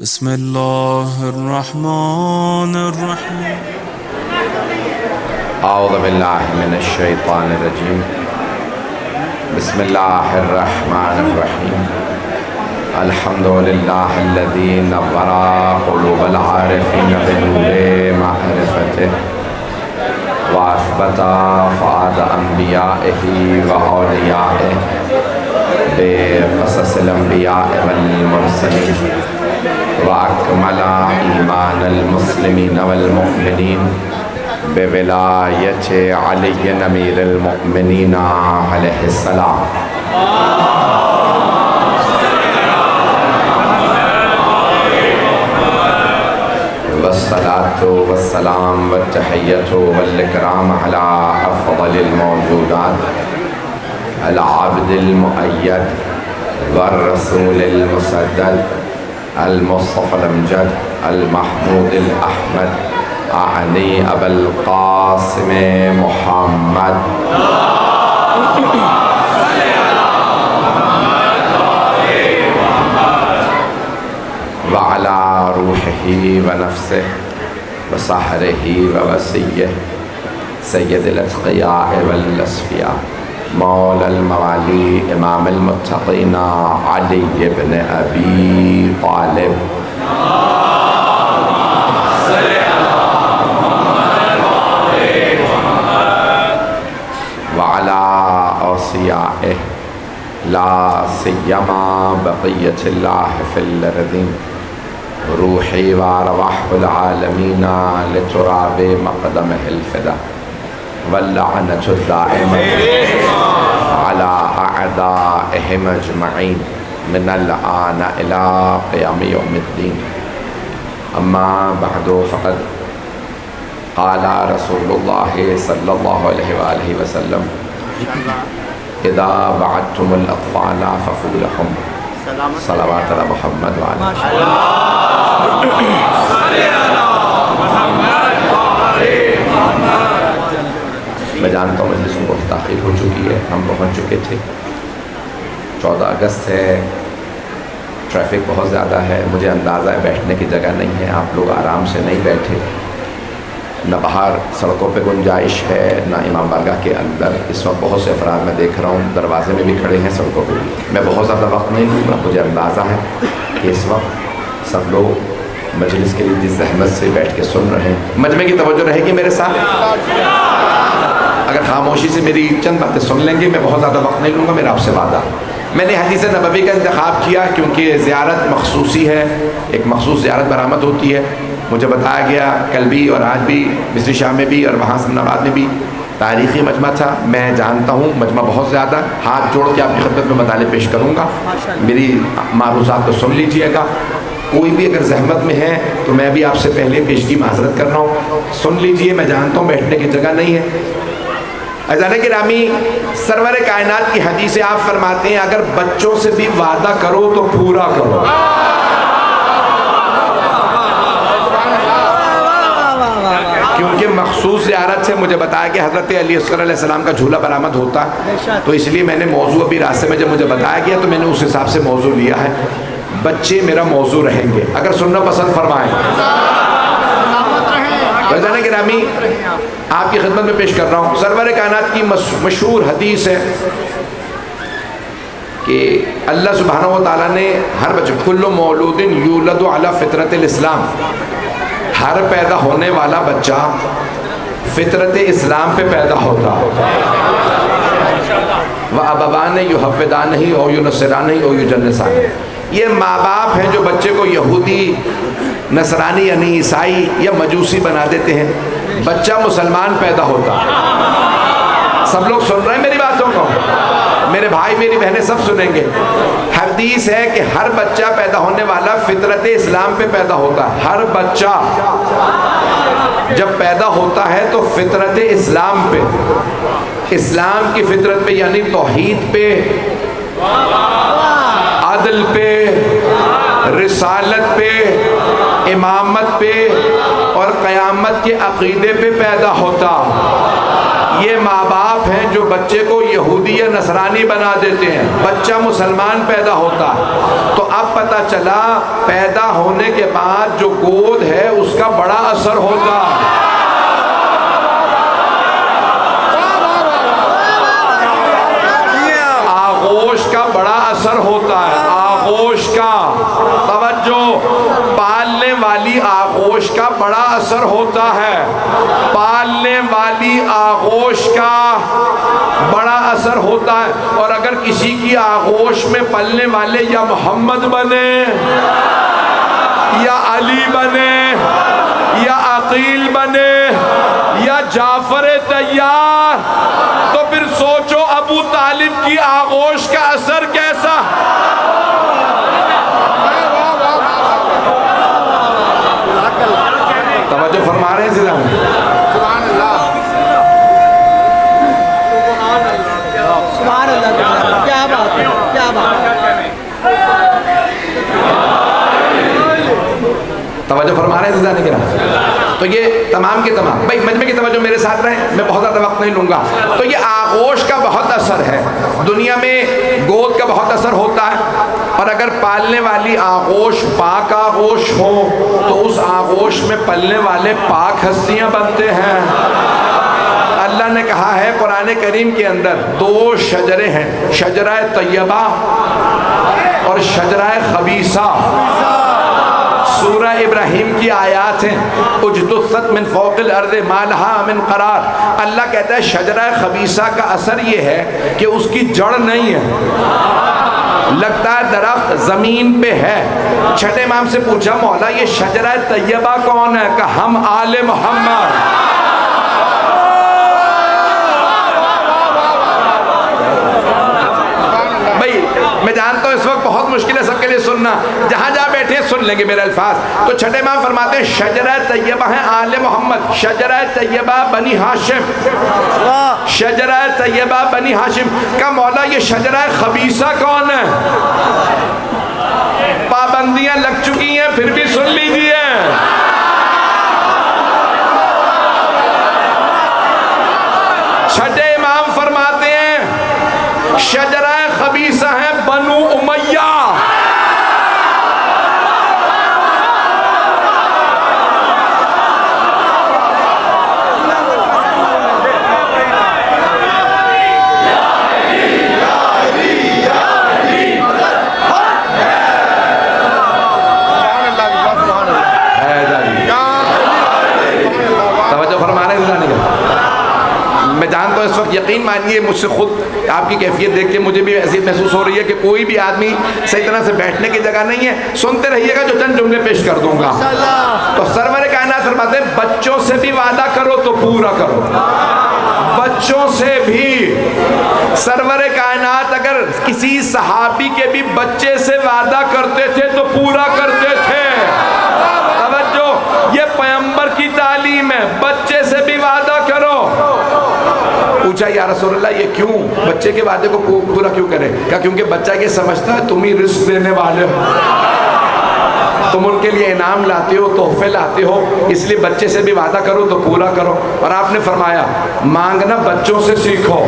बिस्मिल्लाहिर्रहमानिर्रहीम। औज़ु बिल्लाहि मिनश्शैतानिर्रजीम। बिस्मिल्लाहिर्रहमानिर्रहीम। अल्हम्दुलिल्लाहिल्लज़ी नव्वरा क़ुलूबल आरिफ़ीन बिनूरि मअरिफ़तिह व असबता फ़ुआद अंबियाइही व औलियाइही बिक़ससिल अंबियाइ वल मुरसलीन व अकमला ईमानल मुस्लिमीन वल मुअमिनीन बिविलायति अली अमीरुल मुअमिनीन अलैहिस्सलाम। वस्सलातु वस्सलाम वत्तहिय्यतु वल इकराम अला अफ़ज़लिल मौजूदात अला अब्दिल मुअय्यद वर रसूलिल मुसद्दद अल मुस्तफ़ल अमजद अल महमूदिल अहमद आनी अबुल क़ासिम मुहम्मद व अला रूहिही व नफ्सिही व सहरिही व वसिय्यिही सय्यदिल अत्क़ियाए वल अस्फ़िया मौलल मवाली इमामुल मुत्तक़ीन अली इब्न अबी तालिब व अला औसियाए ला सिय्यमा बक़िय्यतिल्लाहि फ़िल अर्ज़ीन रूही व अरवाहुल आलमीन लितुराबि मक़दमिहिल फ़िदा वल्लअनतु दाइमतु अला अअदाइहिम अजमईन मिनल आन इला क़ियामि यौमिद्दीन। अम्मा बअदु फ़क़द क़ाला रसूलुल्लाहि सल्लल्लाहु अलैहि वआलिहि वसल्लम इज़ा वअदतुमुल अत्फ़ाला फ़क़ूलहुम सलवात अला मुहम्मद व आले मैं जानता हूँ मजलिस में बहुत ताख़ीर हो चुकी है। हम पहुँच चुके थे। 14 अगस्त है, ट्रैफिक बहुत ज़्यादा है। मुझे अंदाज़ा है बैठने की जगह नहीं है, आप लोग आराम से नहीं बैठे। न बाहर सड़कों पे गुंजाइश है, न इमाम बारगाह के अंदर। इस वक्त बहुत से अफराद मैं देख रहा हूँ दरवाजे में भी खड़े हैं, सड़कों पे भी। मैं बहुत ज़्यादा वक्त नहीं लूँगा। मुझे अंदाज़ा है कि इस वक्त सब लोग मजलिस के लिए जिस जहमत से बैठ के सुन रहे हैं, मजमे की तवज्जो रहेगी मेरे साथ। अगर खामोशी से मेरी चंद बातें सुन लेंगे, मैं बहुत ज़्यादा वक्त नहीं लूँगा, मेरा आपसे वादा। मैंने हदीस नबवी का इंतखाब किया क्योंकि ज़ियारत मखसूसी है, एक मखसूस ज़ियारत बरामद होती है। मुझे बताया गया कल भी और आज भी मिस्री शाह में भी और वहाँ समनाबाद में भी तारीख़ी मजमा था। मैं जानता हूँ मजमा बहुत ज़्यादा। हाथ जोड़ के आपकी खिदमत में मताले पेश करूँगा, मेरी मारूज़ात को सुन लीजिएगा। कोई भी अगर जहमत में है तो मैं भी आपसे पहले पेशगी माज़रत कर रहा हूँ, सुन लीजिए। मैं जानता हूँ बैठने की जगह नहीं है। अज़ान गिरामी, सरवर कायनात की हदीस आप फरमाते हैं अगर बच्चों से भी वादा करो तो पूरा करो। क्योंकि मखसूस ज़ियारत से मुझे बताया कि हज़रत अली अलैहिस्सलाम का झूला बरामद होता, तो इसलिए मैंने मौजू अभी रास्ते में जब मुझे बताया गया तो मैंने उस हिसाब से मौजू लिया है। बच्चे मेरा मौजू रहेंगे, अगर सुनना पसंद फरमाएं। वज़न गिरामी, आपकी खिदमत में पेश कर रहा हूँ। सरवर कायनात की मशहूर हदीस है कि अल्लाह सुब्हानहू व तआला ने हर बच्चे कुल्लु मौलूदिन यूलदु अला फितरतिल इस्लाम, हर पैदा होने वाला बच्चा फितरत इस्लाम पे पैदा होता। व अबवान युहव्विदानही औ युनस्सिरानही औ युजन्निसानही, ये माँ बाप हैं जो बच्चे को यहूदी, नसरानी यानी ईसाई या मजूसी बना देते हैं। बच्चा मुसलमान पैदा होता। सब लोग सुन रहे हैं मेरी बातों को, मेरे भाई मेरी बहनें सब सुनेंगे। हदीस है कि हर बच्चा पैदा होने वाला फितरत इस्लाम पे पैदा होता है। हर बच्चा जब पैदा होता है तो फितरत इस्लाम पे, इस्लाम की फितरत पे यानी तौहीद पे, अदल पे, रिसालत पे, इमामत पे और क़यामत के अक़ीदे पे पैदा होता। ये माँ बाप हैं जो बच्चे को यहूदी या नसरानी बना देते हैं, बच्चा मुसलमान पैदा होता है। तो अब पता चला पैदा होने के बाद जो गोद है उसका बड़ा असर होता है। आगोश का बड़ा असर होता है, आगोश का, तवज्जो, पालने वाली आगोश का बड़ा असर होता है, पालने वाली आगोश का बड़ा असर होता है। और अगर किसी की आगोश में पलने वाले या मोहम्मद बने या अली बने या अकील बने या जाफर तैयार, तो फिर सोचो अबू तालिब की आगोश का असर कैसा। तवज्जो फरमा रहे हैं ज़रा। सुभान अल्लाह, क्या बात है, क्या बात है। तवज्जो फरमा रहे हैं ज़रा निकला। तो ये तमाम के तमाम भाई मजमे की तवज्जो मेरे साथ रहें, मैं बहुत ज़्यादा वक्त नहीं लूँगा। तो ये आगोश का बहुत असर है, दुनिया में गोद का बहुत असर होता है। और अगर पालने वाली आगोश पाक आगोश हो तो उस आगोश में पलने वाले पाक हस्तियाँ बनते हैं। अल्लाह ने कहा है कुरान करीम के अंदर दो शजरे हैं, शजरा तैयबा और शजरा खबीसा। सूरह इब्राहिम की आयात हैं, उजतुसत मिन फौकिल अर्ज़ मा लहा मिन करार। अल्लाह कहता है शजरा खबीसा का असर ये है कि उसकी जड़ नहीं है, लगता है दरख्त ज़मीन पे है। छठे इमाम से पूछा मौला ये शजरा तैयबा कौन है? कहा हम आले मोहम्मद। मैं जानता हूँ इस वक्त बहुत मुश्किल है सबके लिए सुनना, जहाँ जहाँ बैठे हैं सुन लेंगे मेरे अल्फाज। तो छठे इमाम फरमाते हैं शजरा तैयबा है आले मोहम्मद, शजरा तैयबा बनी हाशिम, शजरा तैयबा बनी हाशिम का मौला ये शजरा खबीसा कौन है? पाबंदियां लग चुकी हैं फिर भी सुन लीजिए। छठे इमाम फरमाते हैं शजरा खबीसा है बनु उमैया। तवज्जो फरमा रहे हैं। मैं जानता हूँ इस वक्त यकीन मानिए मुझसे खुद आपकी कैफियत देख के मुझे भी ऐसी महसूस हो रही है कि कोई भी आदमी सही तरह से बैठने की जगह नहीं है। सुनते रहिएगा जो चंद जुमले पेश कर दूंगा। तो सरवर कायनात फरमाते हैं बच्चों से भी वादा करो तो पूरा करो, बच्चों से भी। सरवर कायनात अगर किसी सहाबी के भी बच्चे से वादा करते थे तो पूरा करते थे। तवज्जो, ये पैगंबर की तालीम है, बच्चे से भी वादा करो। पूछा या रसूलल्लाह ये क्यों, बच्चे के वादे को पूरा क्यों करें? कहा क्योंकि बच्चा ये समझता है तुम ही रिस्क देने वाले हो, तुम उनके लिए इनाम लाते हो, तोहफे लाते हो, इसलिए बच्चे से भी वादा करो तो पूरा करो। और आपने फरमाया मांगना बच्चों से सीखो।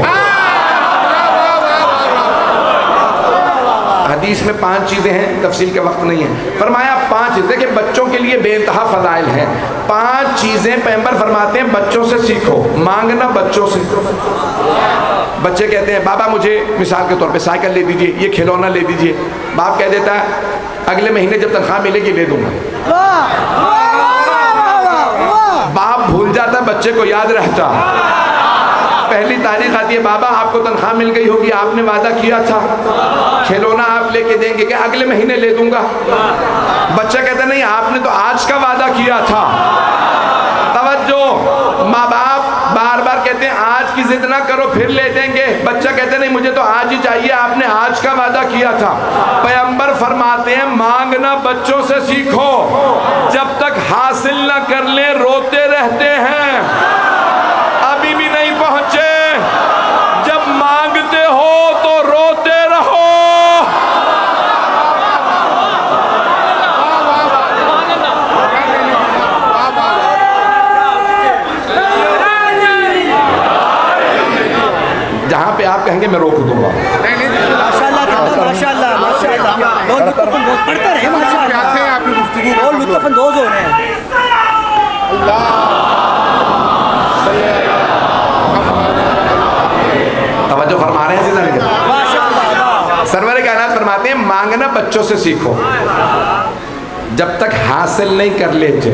हदीस में 5 चीज़ें हैं, तफसील का वक्त नहीं है। फरमाया 5, देखिए बच्चों के लिए बेइंतहा फजाइल हैं। 5 चीज़ें पैगंबर फरमाते हैं बच्चों से सीखो, मांगना बच्चों से। बच्चे कहते हैं बाबा मुझे मिसाल के तौर पे साइकिल ले दीजिए, ये खिलौना ले दीजिए। बाप कह देता है अगले महीने जब तनख्वाह मिलेगी ले दूंगा। बाप भूल जाता, बच्चे को याद रहता। पहली तारीख आती है, बाबा आपको तनख्वाह मिल गई होगी, आपने वादा किया था, खिलौना आप लेके देंगे क्या? अगले महीने ले दूंगा। बच्चा कहता नहीं आपने तो आज का वादा किया था। तवज्जो, माँ बाप बार बार कहते हैं आज की जिद ना करो फिर ले देंगे। बच्चा कहते नहीं मुझे तो आज ही चाहिए, आपने आज का वादा किया था। पैगंबर फरमाते हैं मांगना बच्चों से सीखो, जब तक हासिल ना कर ले रोते रहते हैं, अभी भी नहीं पहुंचे। जब मांगते हो तो रोते रहो। आप कहेंगे मैं रोक दूंगा। माशाल्लाह माशाल्लाह माशाल्लाह, बहुत लुत्फ़अंदोज़ पढ़ते रहे माशाल्लाह, बहुत लुत्फ़अंदोज़ हो रहे हैं। तवज्जो फरमा रहे हैं माशाल्लाह। सरवर कायनात फरमाते हैं मांगना बच्चों से सीखो, जब तक हासिल नहीं कर लेते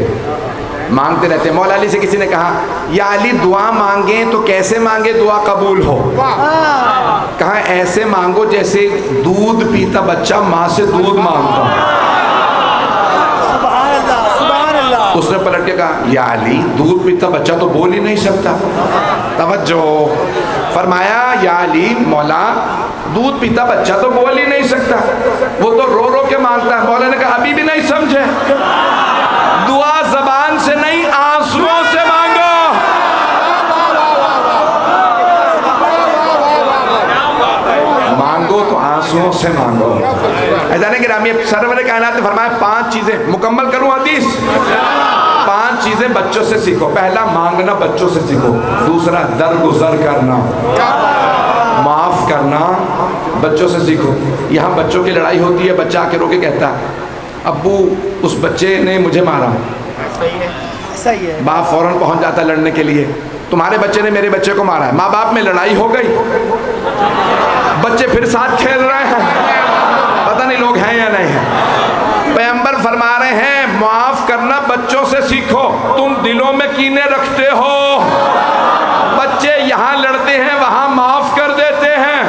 मांगते रहते। मौला अली से किसी ने कहा या अली दुआ मांगे तो कैसे मांगे दुआ कबूल हो? कहा ऐसे मांगो जैसे दूध पीता बच्चा माँ से दूध मांगता। सुभान अल्लाह सुभान अल्लाह। उसने पलट के कहा या अली दूध पीता बच्चा तो बोल ही नहीं सकता। तवज्जो फरमाया या अली मौला दूध पीता बच्चा तो बोल ही नहीं सकता, वो तो रो रो के मांगता है। मौला ने कहा अभी भी नहीं समझे, दुआ जबान से नहीं आंसुओं से मांगो। मांगो तो आंसुओं से मांगो। ऐसा गिरामी सरवर कायनात ने फरमाया 5 चीजें, मुकम्मल करूं हदीस, 5 चीजें बच्चों से सीखो। पहला मांगना बच्चों से सीखो, दूसरा दरगुजर करना, माफ करना बच्चों से सीखो। यहाँ बच्चों की लड़ाई होती है, बच्चा आके रोके कहता है अब्बू उस बच्चे ने मुझे मारा, सही है। बाप फौरन पहुंच जाता है लड़ने के लिए, तुम्हारे बच्चे ने मेरे बच्चे को मारा है। माँ बाप में लड़ाई हो गई, बच्चे फिर साथ खेल रहे हैं, पता नहीं लोग हैं या नहीं हैं। पैगंबर फरमा रहे हैं माफ करना बच्चों से सीखो, तुम दिलों में कीने रखते हो। बच्चे यहाँ लड़ते हैं वहाँ माफ कर देते हैं।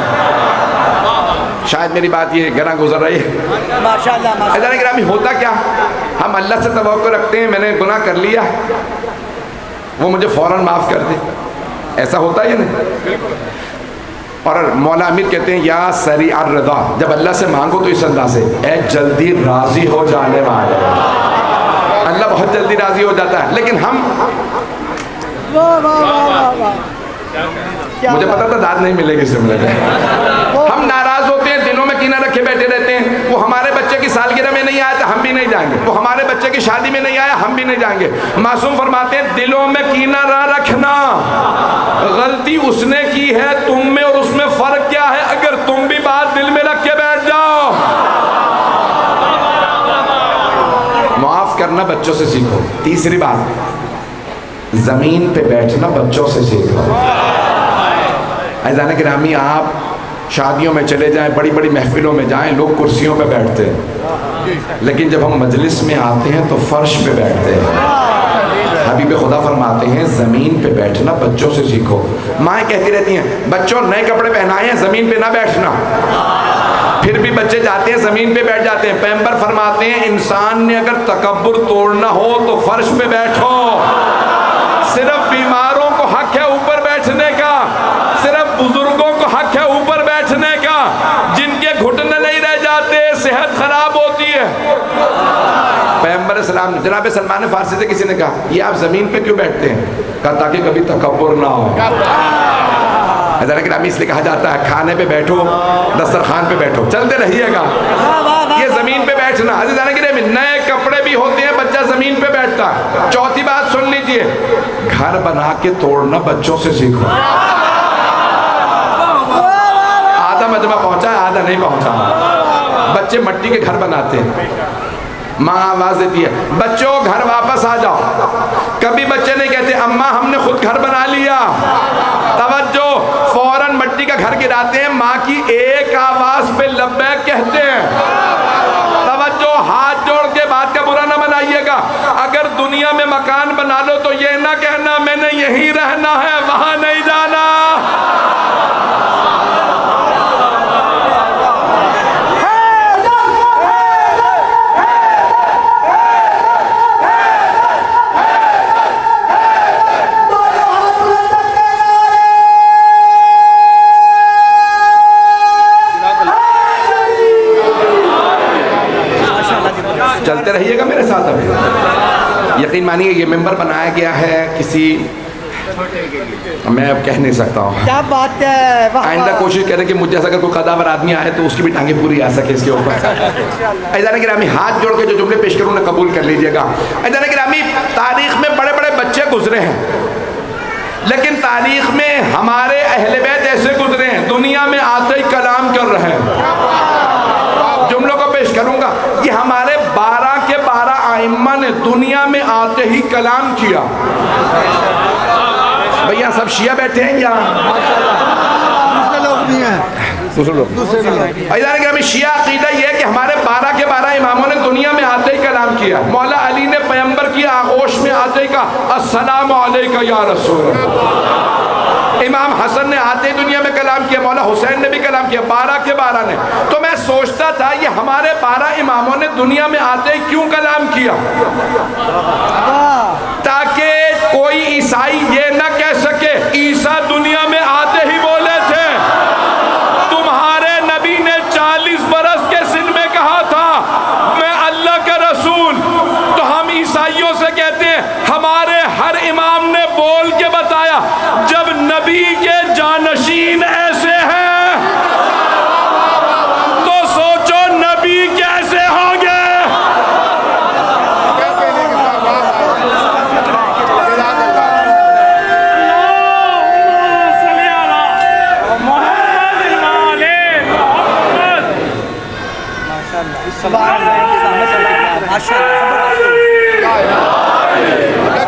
शायद मेरी बात ये गना गुजर रही है माशाल्लाह माशाल्लाह। गिरामी होता क्या, हम अल्लाह से तवक्कुल रखते हैं मैंने गुनाह कर लिया वो मुझे फौरन माफ कर दे, ऐसा होता है या नहीं? और मौला अमीर कहते हैं या सरी अर्रदा, जब अल्लाह से मांगो तो इस अंदाज से ए जल्दी राजी हो जाने वाले, अल्लाह बहुत जल्दी राजी हो जाता है। लेकिन हम वाह वाह वाह वाह, मुझे पता था दाद नहीं मिलेगी इससे मिलेगा। हम नाराज होते हैं, दिलों में कीना रखे बैठे रहते हैं। वो हमारे बच्चे की सालगिरह में नहीं आया तो हम भी नहीं जाएंगे, वो हमारे बच्चे की शादी में नहीं आया हम भी नहीं जाएंगे। मासूम फरमाते हैं दिलों में कीना ना रखना, गलती उसने की है तुम में और उसमें फर्क क्या है अगर तुम भी बात दिल में रख के बैठ जाओ। माफ करना बच्चों से सीखो। तीसरी बात जमीन पे बैठना बच्चों से सीखो। ऐज़ान गिरामी आप शादियों में चले जाएं, बड़ी बड़ी महफिलों में जाएं, लोग कुर्सियों पे बैठते हैं, लेकिन जब हम मजलिस में आते हैं तो फर्श पे बैठते हैं। हबीब खुदा फरमाते हैं ज़मीन पे बैठना बच्चों से सीखो। माएँ कहती रहती हैं बच्चों नए कपड़े पहनाए हैं ज़मीन पे ना बैठना, फिर भी बच्चे जाते हैं ज़मीन पे बैठ जाते हैं। पैगंबर फरमाते हैं इंसान ने अगर तकब्बुर तोड़ना हो तो फर्श पे बैठो। सिर्फ बीमारों को हक है ऊपर बैठने का, सिर्फ बुजुर्गों को हक है ऊपर बैठने का, जिनके घुटने नहीं रह जाते सेहत खराब होती है। पैगंबर सलाम जनाब सलमान फारसी से किसी ने कहा ये आप जमीन पे क्यों बैठते हैं? कहा ताकि कभी तकब्बुर ना हो। इसलिए कहा जाता है खाने पे बैठो दस्तरखान पे बैठो, चलते रहिएगा। ये जमीन पे बैठना नए कपड़े भी होते हैं, बच्चा जमीन पे बैठता है। चौथी बात सुन लीजिए, घर बना के तोड़ना बच्चों से सीखो। आधा मजमा पहुंचा आधा नहीं पहुंचा। बच्चे मट्टी के घर बनाते हैं, माँ आवाज देती है बच्चों घर वापस आ जाओ। कभी बच्चे नहीं कहते अम्मा हमने खुद घर बना लिया। तवज्जो, फौरन मट्टी का घर गिराते हैं, माँ की एक आवाज पे लब्बैक कहते हैं। तवज्जो, हाथ जोड़ के बात का बुरा ना बनाइएगा। अगर दुनिया में मकान बना लो तो ये ना कहना मैंने यहीं रहना है वहां नहीं जाना। चलते रहिएगा मेरे साथ। अभी यकीन मानिए ये मेंबर बनाया गया है किसी, मैं अब कह नहीं सकता हूँ। क्या बात है। आइंदा कोशिश करें कि मुझे जैसा अगर कोई कदावर आदमी आए तो उसकी भी टांगे पूरी आ सके इसके ऊपर। ऐज़ान गिरामी हाथ जोड़ के जो जुमले पेश करूँ ना कबूल कर लीजिएगा। ऐज़ान गिरामी तारीख में बड़े बड़े बच्चे गुजरे हैं, लेकिन तारीख में हमारे अहले बैत ऐसे गुजरे हैं, दुनिया में आते ही कलाम कर रहे हैं। जुमलों को पेश करूंगा, ये हमारे 12 के 12 आइम्मा ने दुनिया में आते ही कलाम किया। भैया सब शिया बैठे हैं यहाँ, दूसरे लोग शिया अकीदा ये है कि हमारे 12 के 12 इमामों ने दुनिया में आते ही कलाम किया। मौला अली ने पैगंबर की आगोश में आते ही कहा अस्सलाम अलैका या रसूल। इमाम हसन ने आते ही दुनिया में कलाम किया, मौला हुसैन ने भी कलाम किया, 12 के 12 ने। तो मैं सोचता था ये हमारे 12 इमामों ने दुनिया में आते ही क्यों कलाम किया, ताकि कोई ईसाई ये ना कह सके ईसा दुनिया में आते ही बोले थे। तुम्हारे नबी ने 40 बरस के सिन में कहा था मैं अल्लाह का रसूल। तो हम ईसाइयों से कहते हैं हमारे हर इमाम ने बोल के बताया। जब नबी के जानशीन ऐसे हैं तो सोचो नबी कैसे होंगे।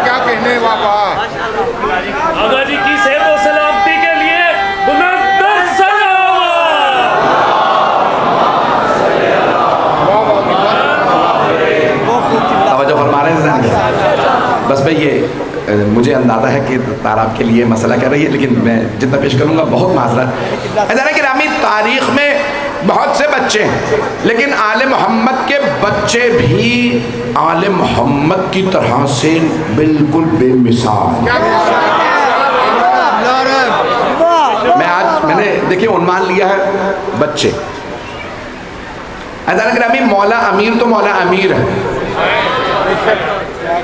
क्या कहने बाबा आगा जी की सेहत और सलामती के लिए बुलंद तवज्जो फरमा रहे हैं। बस भाई ये मुझे अंदाज़ा है कि ताराब के लिए मसला कर रही है, लेकिन मैं जितना पेश करूँगा बहुत माजरत। कि तारीख़ में बहुत से बच्चे हैं, लेकिन आले मोहम्मद के बच्चे भी आले मोहम्मद की तरह से बिल्कुल बेमिसाल। मैंने देखिए उन्मान लिया है बच्चे। ग्रामी मौला अमीर तो मौला अमीर है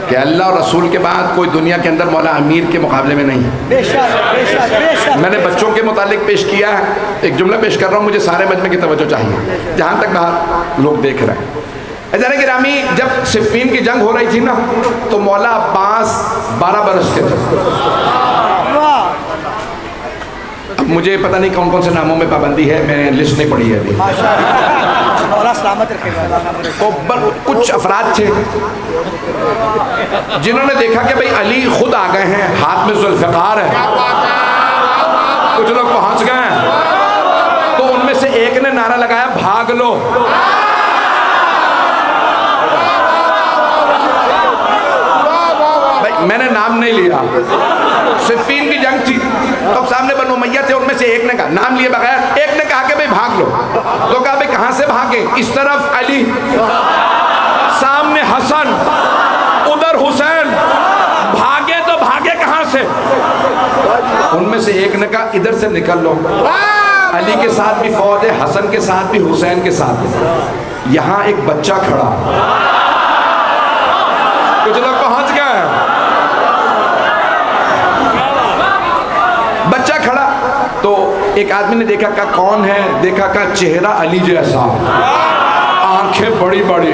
कि अल्लाह और रसूल के बाद कोई दुनिया के अंदर मौला अमीर के मुकाबले में नहीं। मैंने बच्चों के मुतालिक पेश किया है, एक जुमला पेश कर रहा हूँ, मुझे सारे मजमे की तवज्जो चाहिए जहाँ तक बाहर लोग देख रहे हैं। ज़रा गिरामी जब सिफ़ीन की जंग हो रही थी ना, तो मौला अब्बास 12 बरस के थे। अब मुझे पता नहीं कौन कौन से नामों में पाबंदी है, मैंने लिस्ट नहीं पढ़ी है अभी। तो कुछ अफराद थे जिन्होंने देखा कि भाई अली खुद आ गए हैं, हाथ में जुल्फ़िकार है, कुछ लोग पहुंच गए हैं, तो उनमें से एक ने नारा लगाया भाग लो। भाई मैंने नाम नहीं लिया, सिफ़ीन की जंग थी, तो सामने बनु उमय्या थे, उनमें से एक ने कहा, नाम लिए बगैर एक ने कहा कि भाई भाग लो। तो कहा भाई कहां से भागे? इस तरफ अली, सामने हसन, उधर हुसैन, भागे तो भागे कहां से? उनमें से एक ने कहा इधर से निकल लो। अली के साथ भी फौज है, हसन के साथ भी, हुसैन के साथ भी। यहां एक बच्चा खड़ा, कुछ लोग पहुंच गए, बच्चा खड़ा। तो एक आदमी ने देखा का कौन है, देखा का चेहरा अली जैसा, आंखें बड़ी बड़ी,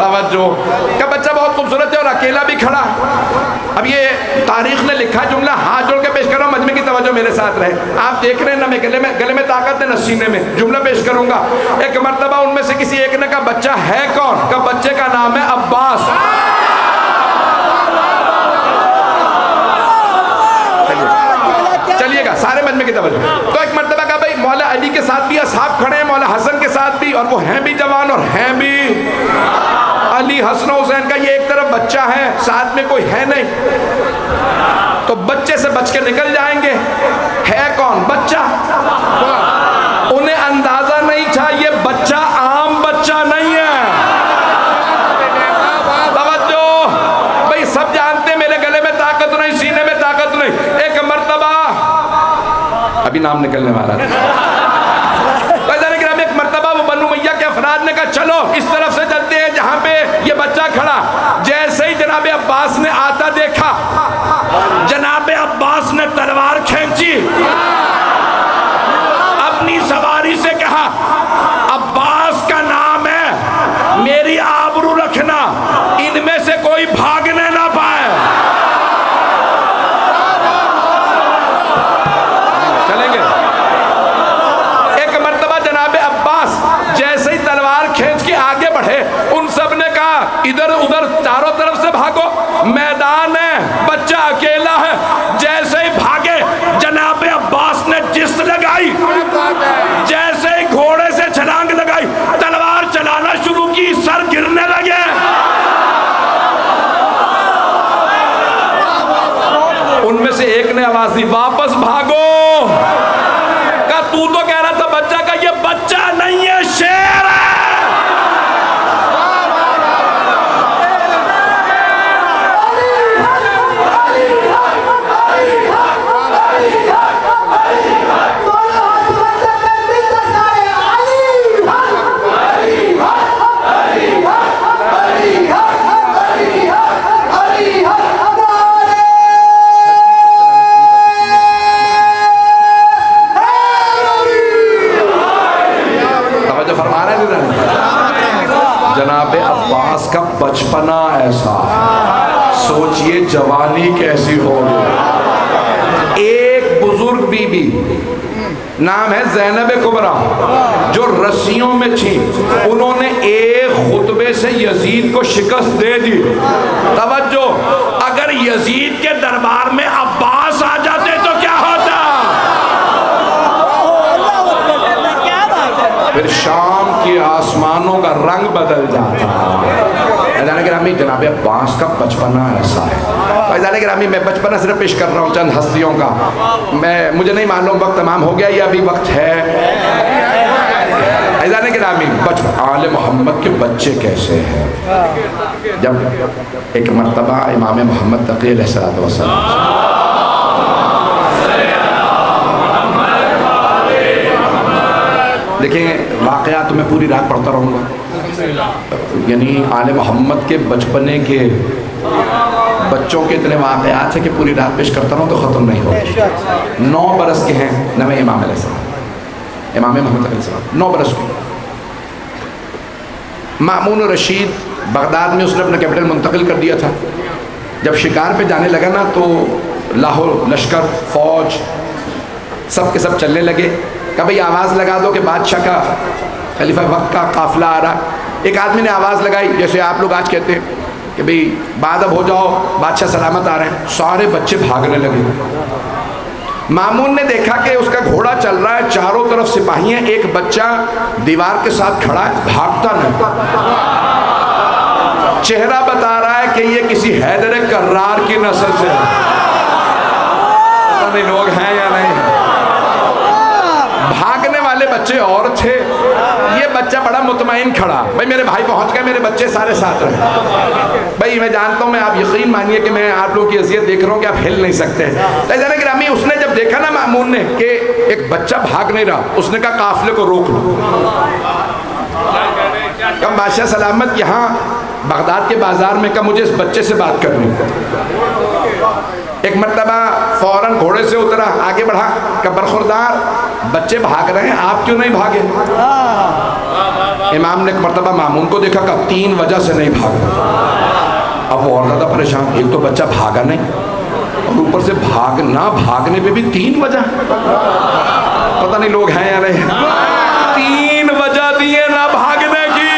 तवज्जो का बच्चा बहुत खूबसूरत है और अकेला भी खड़ा। अब ये तारीख ने लिखा जुमला, हाथ जोड़ के पेश कर रहा हूं, मजमे की तवज्जो मेरे साथ रहे। आप देख रहे हैं ना, मैं गले में ताकत है न सीने में। जुमला पेश करूंगा। एक मर्तबा उनमें से किसी एक ने कहा बच्चा है कौन? का बच्चे का नाम है अब्बास। चलिएगा सारे मजमे की तवज्जो। तो एक मर्तबा का भाई मौला अली के साथ भी असहाब खड़े हैं, मौला हसन के साथ भी, और वो हैं भी जवान और हैं भी अली, हसन हुसैन का। ये एक तरफ बच्चा है, साथ में कोई है नहीं, तो बच्चे से बच के निकल जाएंगे। है कौन? बच्चा। उन्हें अंदाजा नहीं था ये बच्चा आम बच्चा नहीं है। तवज्जो भाई, सब जानते मेरे गले में ताकत नहीं, सीने में ताकत नहीं। एक मर्तबा अभी नाम निकलने वाला था, एक मर्तबा वो बनु उमय्या के अफराद ने कहा चलो इस तरफ से चलते हैं जहां पे ये बच्चा खड़ा। जैसे ही जनाब अब्बास ने आता देखा, जनाब अब्बास ने तलवार खींची, अपनी सवारी से कहा अब्बास का नाम है, मेरी आबरू रखना, इनमें से कोई भागने ना पाए। उधर चारों तरफ से भागो, मैदान है, बच्चा अकेला है। जैसे ही भागे जनाब अब्बास ने जिस लगाई, जैसे ही घोड़े से छलांग लगाई, तलवार चलाना शुरू की, सर गिरने लगे। उनमें से एक ने आवाज दी, वापस भागो। का तू तो कह रहा था बच्चा का, ये बच्चा नहीं है, शेर है। जनाब अब्बास का बचपना ऐसा, सोचिए जवानी कैसी होगी। एक बुजुर्ग बीबी, नाम है ज़ैनब कुबरा, जो रस्सियों में थी, उन्होंने एक खुतबे से यजीद को शिकस्त दे दी। तवज्जो, अगर यजीद के दरबार में अब्बास आ जाते तो क्या होता? फिर शाम के आसमानों का रंग बदल जाता। ग्रामी जनाब अब्बास का बचपना ऐसा है। ग्रामी मैं बचपना सिर्फ पेश कर रहा हूँ चंद हस्तियों का। मुझे नहीं मालूम वक्त तमाम हो गया या अभी वक्त है। ग्रामी बचपन आले मोहम्मद के बच्चे कैसे हैं। जब एक मरतबा इमाम मोहम्मद तकी अलैहिस्सलाम, देखें वाक़या तो मैं पूरी रात पढ़ता रहूँगा, यानी आले मोहम्मद के बचपने के बच्चों के इतने वाक़यात हैं कि पूरी रात पेश करता रहूँ तो ख़त्म नहीं होगा। 9 बरस के हैं नवे इमाम अलैहिस्सलाम, इमाम मोहम्मद अलैहिस्सलाम 9 बरस के। मामून रशीद बगदाद में उसने अपना कैपिटल मुंतकिल कर दिया था। जब शिकार पे जाने लगा ना तो लाहौर लश्कर फौज सब के सब चलने लगे। कभी आवाज़ लगा दो कि बादशाह का खलीफा वक्त का काफिला आ रहा। एक आदमी ने आवाज़ लगाई, जैसे आप लोग आज कहते हैं कि भाई बादब हो जाओ, बादशाह सलामत आ रहे हैं। सारे बच्चे भागने लगे। मामून ने देखा कि उसका घोड़ा चल रहा है, चारों तरफ सिपाही हैं, एक बच्चा दीवार के साथ खड़ा है, भागता नहीं। चेहरा बता रहा है कि ये किसी हैदर कर्रार की नस्ल से है। पता नहीं लोग हैं या नहीं। भागने वाले बच्चे और थे, ये बच्चा बड़ा मुतमईन खड़ा, भाई मेरे भाई पहुंच गए, मेरे बच्चे सारे साथ रहे। भाई मैं जानता हूं, मैं आप यकीन मानिए कि मैं आप लोगों की अज़ियत देख रहा हूं कि आप हिल नहीं सकते। ग्रामी उसने जब देखा ना मामून ने कि एक बच्चा भाग नहीं रहा, उसने कहा काफिले को रोक लो। कब बादशाह सलामत यहाँ बगदाद के बाजार में, कब मुझे इस बच्चे से बात करनी। एक मरतबा फौरन घोड़े से उतरा, आगे बढ़ा, कब बरखुरदार बच्चे भाग रहे हैं, आप क्यों नहीं भागे। इमाम ने एक मरतबा मामून को देखा, कहा 3 वजह से नहीं भागा। अब वो और ज़्यादा परेशान, एक तो बच्चा भागा नहीं और ऊपर से भागने पे भी 3 वजह। पता नहीं लोग हैं या नहीं। 3 वजह दिए ना भागने की।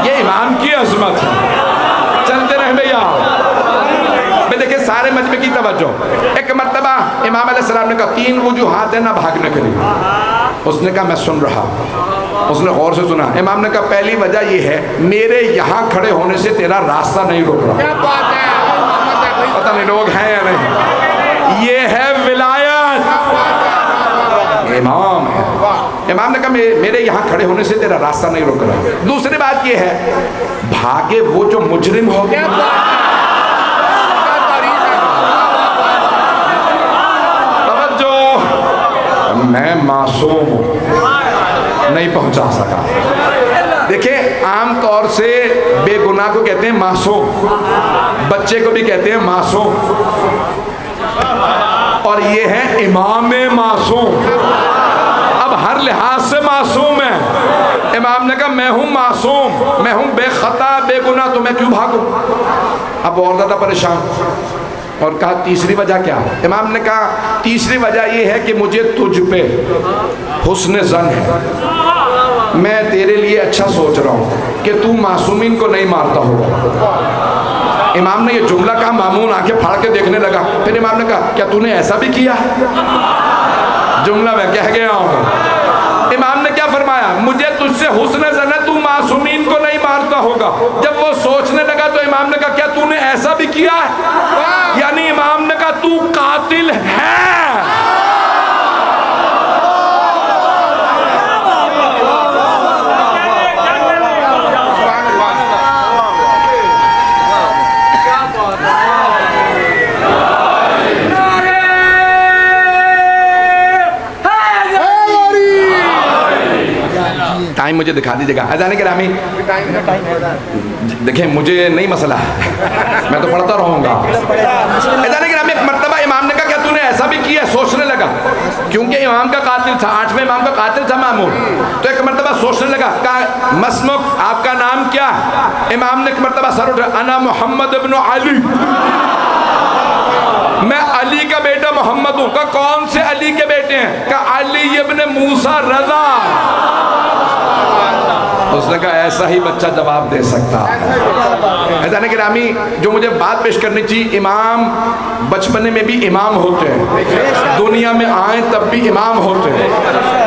ये इमाम की अजमत है। चलते रहे भैया। मैं देखे सारे मजमे की तवज्जो। एक मरतबा इमाम अलैहिस्सलाम ने कहा 3 वजूहात है ना भागने के लिए। उसने कहा मैं सुन रहा। उसने गौर से सुना। इमाम ने कहा पहली वजह ये है, मेरे यहाँ खड़े होने से तेरा रास्ता नहीं रोक रहा। पता नहीं लोग हैं या नहीं। ये है विलायत। इमाम है। इमाम ने कहा मेरे यहाँ खड़े होने से तेरा रास्ता नहीं रोक रहा। दूसरी बात ये है, भागे वो जो मुजरिम हो गया। तवज्जो, मैं मासूम नहीं पहुंचा सका। देखिए आम तौर से बेगुनाह को कहते हैं मासूम, बच्चे को भी कहते हैं मासूम, और ये है इमाम मासूम। अब हर लिहाज से मासूम है। इमाम ने कहा मैं हूँ मासूम, मैं हूँ बेखता बेगुनाह, तो मैं क्यों भागूं। अब और ज़्यादा परेशान और कहा तीसरी वजह क्या। इमाम ने कहा तीसरी वजह ये है कि मुझे तुझ पे हुस्न ज़न है। मैं तेरे लिए अच्छा सोच रहा हूँ कि तू मासूमीन को नहीं मारता होगा। इमाम ने ये जुमला कहा, मामून आंखें फाड़ के देखने लगा। फिर इमाम ने कहा, क्या तूने ऐसा भी किया? जुमला मैं कह गया हूँ। इमाम ने क्या फरमाया, मुझे तुझसे हुस्न ज़न, तू मासूमीन को नहीं मारता होगा। जब वो सोचने लगा तो इमाम ने कहा, क्या तूने ऐसा भी किया? यानी इमाम ने कहा, तू कातिल है। टाइम मुझे दिखा दीजिएगा। अजान गिरामी देखें, मुझे नहीं मसला, मैं तो पढ़ता रहूँगा। अजान गिरामी एक मर्तबा इमाम ने कहा, क्या तूने ऐसा भी किया? सोचने लगा, क्योंकि इमाम का कातिल था, 8वें इमाम का कातिल था मामून। तो एक मर्तबा सोचने लगा, कहा, मसमुक आपका नाम क्या? इमाम ने एक मर्तबा सर उठा, अना मोहम्मद इब्न अली, मैं अली का बेटा मोहम्मद हूँ। कहा, कौन से अली के बेटे हैं? कहा, अली इब्न मूसा रज़ा। उसने कहा, ऐसा ही बच्चा जवाब दे सकता है। जाने गिरामी, जो मुझे बात पेश करनी चाहिए, इमाम बचपने में भी इमाम होते हैं, दुनिया में आए तब भी इमाम होते हैं।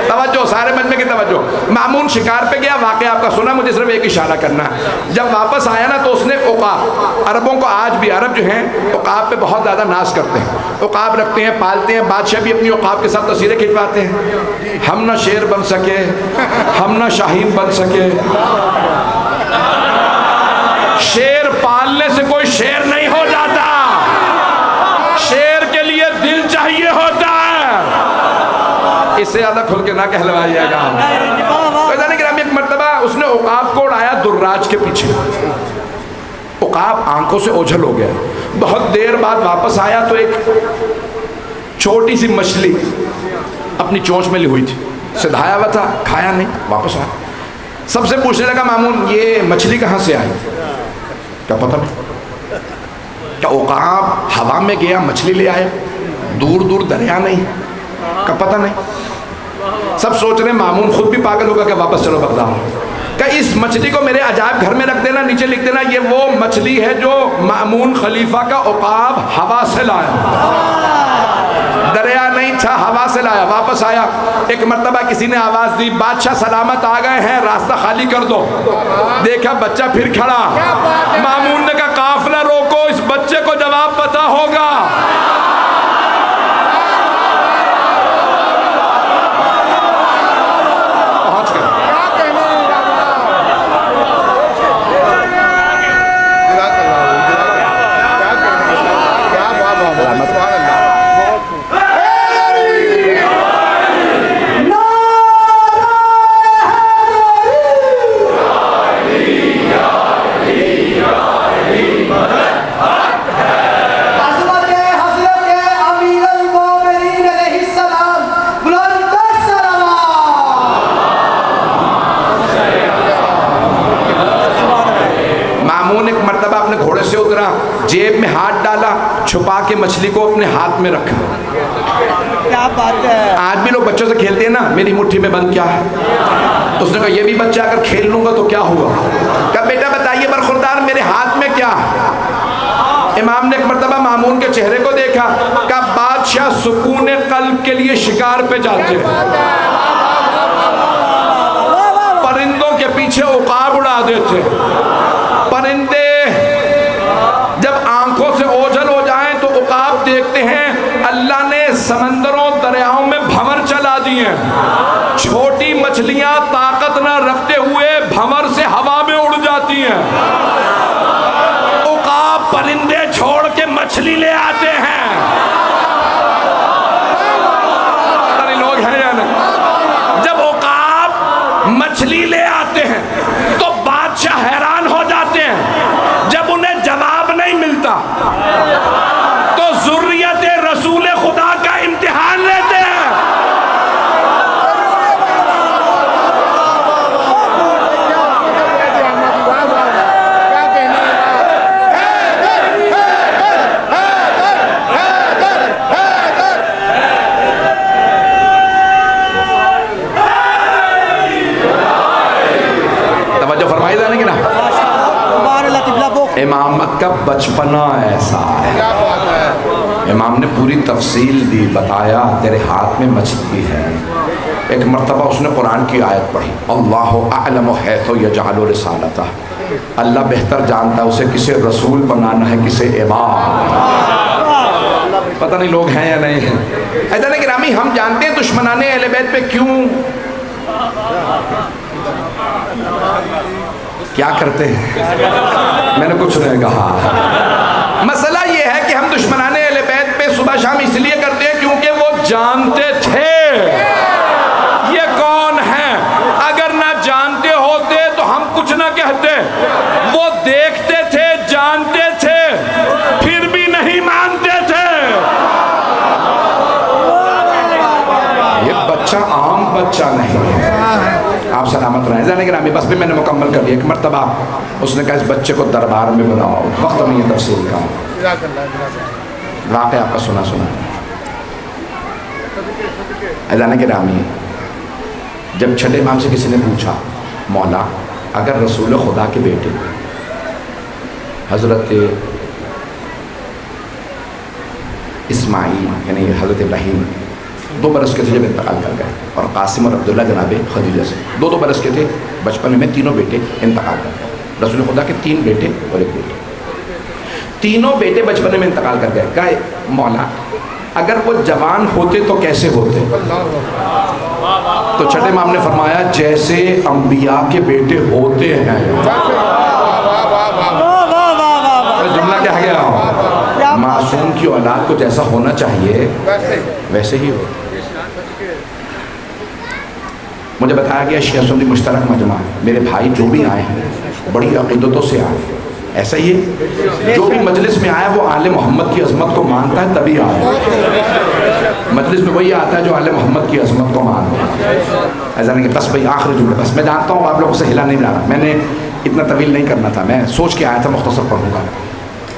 तवज्जो, सारे मजमे की तवज्जो। मामून शिकार पे गया, वाक़या आपका सुना, मुझे सिर्फ एक इशारा करना है। जब वापस आया ना तो उसने उक़ाब, अरबों को आज भी, अरब जो हैं उक़ाब पे बहुत ज़्यादा नाज करते हैं, उक़ाब रखते हैं, पालते हैं। बादशाह भी अपनी उक़ाब के साथ तस्वीरें खिंचवाते हैं। हम ना शेर बन सके, हम ना शाहीन बन सके। शेर पालने से कोई शेर नहीं हो जाता, शेर के लिए दिल चाहिए होता है। इससे ज्यादा खुल के ना कहलवाइएगा। एक मर्तबा उसने उक़ाब को उड़ाया दुर्राज के पीछे, उक़ाब आंखों से ओझल हो गया। बहुत देर बाद वापस आया तो एक छोटी सी मछली अपनी चोंच में ली हुई थी, सिधाया हुआ था, खाया नहीं, वापस आया। सबसे पूछने लगा, मामून ये मछली कहाँ से आई? क्या पता नहीं। क्या उक़ाब हवा में गया मछली ले आया? दूर दूर दरिया नहीं, क्या पता नहीं। सब सोच रहे मामून खुद भी पागल होगा, क्या वापस चलो बगदाद। क्या इस मछली को मेरे अजायब घर में रख देना, नीचे लिख देना ये वो मछली है जो मामून खलीफा का उक़ाब हवा से लाया। दरिया नहीं था, हवा से लाया। वापस आया, एक मर्तबा किसी ने आवाज दी, बादशाह सलामत आ गए हैं, रास्ता खाली कर दो। देखा बच्चा फिर खड़ा। मामून ने कहा, काफिला रोको, इस बच्चे को जवाब पता होगा। पहुंच गए। जेब में हाथ डाला, छुपा के मछली को अपने हाथ में रखा। क्या बात है। आज भी लोग बच्चों से खेलते हैं ना, मेरी मुट्ठी में बंद क्या है। उसने कहा, ये भी बच्चा अगर खेल लूंगा तो क्या हुआ? कहा, बेटा बताइए बरखुरदार, मेरे हाथ में क्या है? इमाम ने एक मर्तबा मामून के चेहरे को देखा। कहा, बादशाह सुकून कल्ब के लिए शिकार पे जाते हैं, परिंदों के पीछे उक़ाब उड़ा देते। परिंदे जब आंखों से ओझल हो जाएं तो उक़ाब देखते हैं। अल्लाह ने समंदरों दरियाओं में भंवर चला दिए। छोटी मछलियां ताकत न रखते हुए भंवर से हवा में उड़ जाती हैं। उक़ाब परिंदे छोड़ के मछली ले आते हैं। लोग हैं या नहीं? जब उक़ाब मछली ले आते हैं तो बादशाह हैरान हो जाते हैं। जब उन्हें जवाब नहीं मिलता तो ज़ुर्रियत रसूल खुदा का इम्तिहान लेते हैं। भाई जाने की ना सुभान अल्लाह तिबला बोक इमामत का बचपना ऐसा है। क्या बात है। इमाम ने पूरी तफसील दी, बताया तेरे हाथ में मछली है। एक मरतबा उसने कुरान की आयत पढ़ी, अल्लाहु अअलमु हैथु यजअलु रिसालता, अल्लाह बेहतर जानता है उसे किसे रसूल बनाना है किसे इमाम। पता नहीं लोग हैं या नहीं हैं। ऐसा नहीं गिरामी, हम जानते हैं दुश्मनाने अहले बैत पे क्यों क्या करते हैं, मैंने कुछ नहीं कहा। मसला ये है कि हम दुश्मनाने अहले बैत पे सुबह शाम इसलिए करते हैं क्योंकि वो जानते थे ये कौन है। अगर ना जानते होते तो हम कुछ ना कहते। वो देखते थे, जानते थे, फिर भी नहीं मानते थे। ये बच्चा आम बच्चा नहीं है। आप सलामत रहें। जाने के नाम बस भी मैंने मुकम्मल कर दिया। एक मरतबा उसने कहा इस बच्चे को दरबार में बुलाओ, वक्त नहीं है तफसील का, वाक़या आपका सुना अजान के रामी। जब छठे इमाम से किसी ने पूछा, मौला अगर रसूल खुदा के बेटे हज़रत इस्माईल यानी हज़रत इब्राहीम 2 बरस के थे जब इंतकाल कर गए, और कासिम और अब्दुल्ला जनाब खदीजा से 2-2 बरस के थे। बचपन में तीनों बेटे इंतकाल कर गए। रसूल खुदा के 3 बेटे और 1 बेटी, तीनों बेटे बचपन में इंतकाल कर गए। कहा मौला अगर वो जवान होते तो कैसे होते? तो छठे इमाम ने फरमाया जैसे अंबिया के बेटे होते हैं। जुमला क्या गया, मासूम की औलाद को जैसा होना चाहिए वैसे ही हो। मुझे बताया गया शिया सुन्नी मुश्तरक मजमा, मेरे भाई जो भी आए हैं बड़ी अकीदतों से आए, ऐसा ही है। जो भी मजलिस में आया वो आले मोहम्मद की अजमत को मानता है तभी आया। मजलिस में वही आता है जो आले मोहम्मद की अजमत को मानता है। ऐसा नहीं कि बस भाई आखिरी जुमले, बस मैं जानता हूँ आप लोगों से हिला नहीं जा रहा, मैंने इतना तवील नहीं करना था, मैं सोच के आया था मुख्तसर पढ़ूंगा।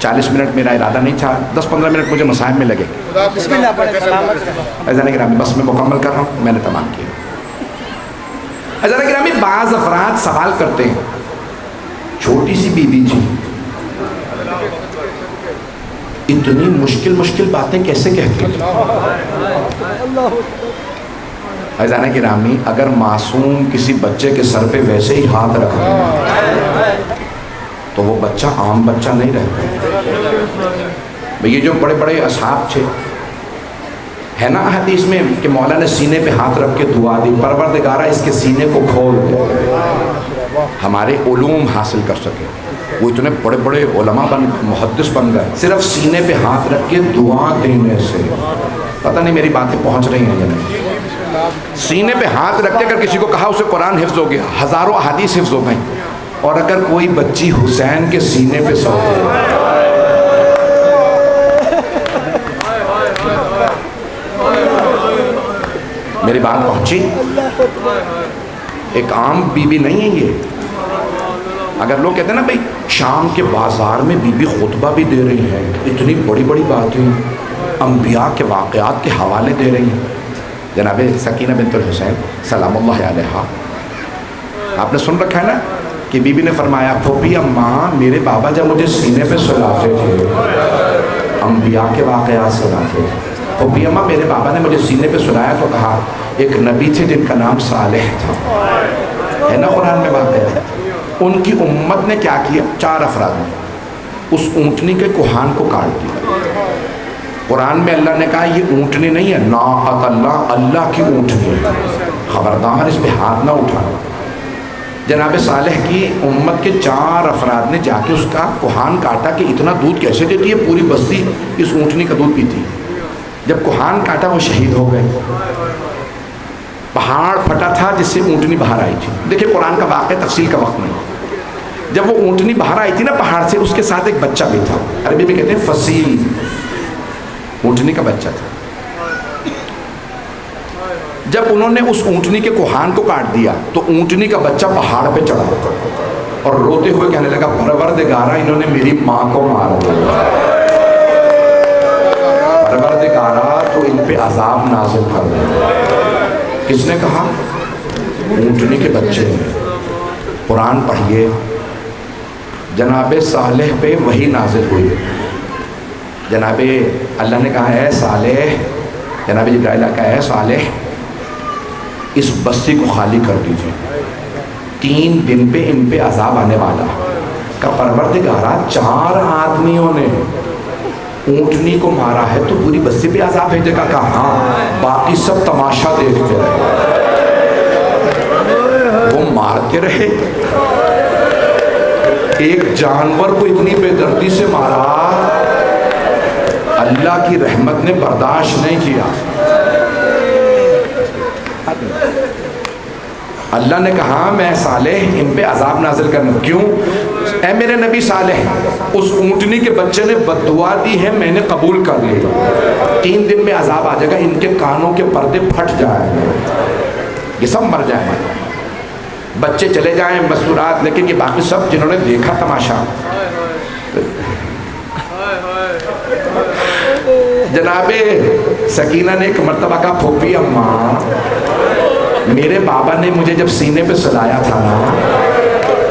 40 मिनट मेरा इरादा नहीं था, 10-15 मिनट मुझे मसाइब में लगे। ऐसा नहीं कि बस मैं मुकम्मल कर रहा हूँ, मैंने तमाम किया। ऐसा नहीं कि बाज़ अफराद सवाल करते हैं, छोटी सी बीबी थी, इतनी मुश्किल मुश्किल बातें कैसे कहती थी? अजाना की रामी, अगर मासूम किसी बच्चे के सर पे वैसे ही हाथ रखा तो वो बच्चा आम बच्चा नहीं रहता। ये जो बड़े बड़े असहाब थे, है ना हदीस में कि मौला ने सीने पे हाथ रख के दुआ दी, परवरदिगारा इसके सीने को खोल दे, हमारे उलूम हासिल कर सके। वो इतने बड़े बड़े उलमा मुहद्दिस बन गए सिर्फ सीने पे हाथ रख के दुआ देने से। पता नहीं मेरी बातें पहुंच रही हैं या नहीं। सीने पे हाथ रख के अगर किसी को कहा उसे कुरान हिफ्ज हो गया, हज़ारों अहादीस हिफ्ज हो गई। और अगर कोई बच्ची हुसैन के सीने पे सो मेरी बात पहुंची? एक आम बीबी नहीं है ये। अगर लोग कहते हैं ना भाई शाम के बाजार में बीबी खुतबा भी दे रही है, इतनी बड़ी बड़ी बातें अंबिया के वाक़यात के हवाले दे रही हैं। जनाब सकीना बिन्तुल हुसैन सलामुल्लाह अलैहा, आपने सुन रखा है ना कि बीबी ने फरमाया, फूफी अम्मा मेरे बाबा जब मुझे सीने पे सुलाते थे अंबिया के वाक़यात सुनाते थे। फूफी अम्मा मेरे बाबा ने मुझे सीने पे सुनाया तो कहा एक नबी थे जिनका नाम सालेह था, है ना कुरान में वाक़या। उनकी उम्मत ने क्या किया, 4 अफराद ने उस ऊँटनी के कुहान को काट दिया। कुरान में अल्लाह ने कहा ये ऊँटनी नहीं है, नाक़त अल्लाह, अल्लाह की ऊँटनी है, खबरदार इस पे हाथ ना उठाना। जनाब सालेह की उम्मत के 4 अफराद ने जाके उसका कुहान काटा कि इतना दूध कैसे देती है, पूरी बस्ती इस ऊँटनी का दूध पीती। जब कुहान काटा वो शहीद हो गए। पहाड़ फटा था जिससे ऊँटनी बाहर आई थी। देखिए कुरान का वाक़या तफसील का वक्त नहीं। जब वो ऊँटनी बाहर आई थी ना पहाड़ से, उसके साथ एक बच्चा भी था, अरबी में कहते हैं फसील, ऊँटनी का बच्चा था। जब उन्होंने उस ऊँटनी के कुहान को काट दिया तो ऊँटनी का बच्चा पहाड़ पे चढ़ा और रोते हुए कहने लगा, परवरदिगारा इन्होंने मेरी माँ को मार दिया, परवरदिगारा तो इन पे अजाब नाज़िल कर दे। किसने कहा? ऊँटनी के बच्चे ने। कुरान पढ़िए, जनाब सालेह पे वही नाजिल हुई। जनाब अल्लाह ने कहा है सालेह, जनाब जिब्राइल कहा है सालेह इस बस्ती को खाली कर दीजिए, 3 दिन पे इन पे अजाब आने वाला। का परवरदिगारा 4 आदमियों ने ऊँटनी को मारा है तो पूरी बस्ती पे अजाब भेजेगा? कहा हाँ, बाकी सब तमाशा देखते रहे। वो मारते रहे, एक जानवर को इतनी बेदर्दी से मारा, अल्लाह की रहमत ने बर्दाश्त नहीं किया। अल्लाह ने कहा मैं सालेह इन पे अजाब नाजिल करना। क्यों? ऐ मेरे नबी सालेह, उस ऊँटनी के बच्चे ने बद्दुआ दी है, मैंने कबूल कर ली, 3 दिन में अजाब आ जाएगा, इनके कानों के पर्दे फट जाएंगे, ये सब मर जाएंगे, बच्चे चले जाएं मस्तूरात, लेकिन ये बाकी सब जिन्होंने देखा तमाशा। जनाबे सकीना ने एक मर्तबा का फोपी अम्मा, मेरे बाबा ने मुझे जब सीने पे सुलाया था ना,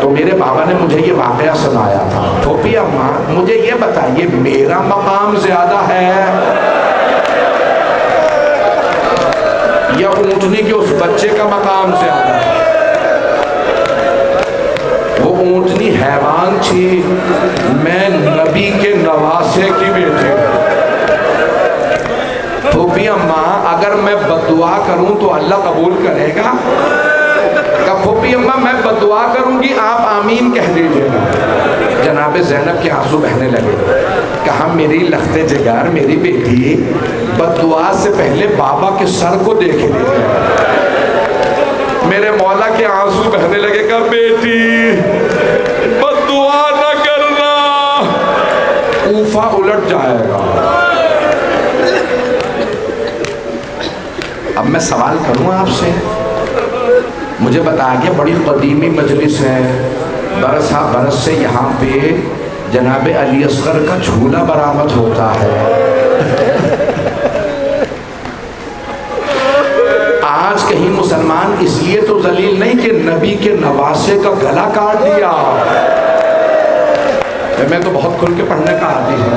तो मेरे बाबा ने मुझे ये वाकया सुनाया था। फोपी अम्मा मुझे ये बताइए, मेरा मकाम ज्यादा है या ऊँटनी के उस बच्चे का मकाम ज्यादा है? वो ऊँटनी हैवान थी, मैं नबी के नवासे की बेटी। फूफी अम्मा अगर मैं बद्दुआ करूं तो अल्लाह कबूल करेगा? का फूफी अम्मा मैं बद्दुआ करूंगी, आप आमीन कह दीजिएगा। जनाब ज़ैनब के आंसू बहने लगे। कहा मेरी लख्ते जिगर, मेरी बेटी बद्दुआ से पहले बाबा के सर को देख लीजिए। मेरे मौला के आंसू बहने लगे। का बेटी बद्दुआ न करना, कूफा उलट जाएगा। अब मैं सवाल करूं आपसे, मुझे बता गया बड़ी कदीमी मजलिस है, बरसा बरस से यहाँ पे जनाब अली असगर का झूला बरामद होता है। आज कहीं मुसलमान इसलिए तो जलील नहीं कि नबी के नवासे का गला काट दिया। मैं तो बहुत खुल के पढ़ने का आदी हूँ,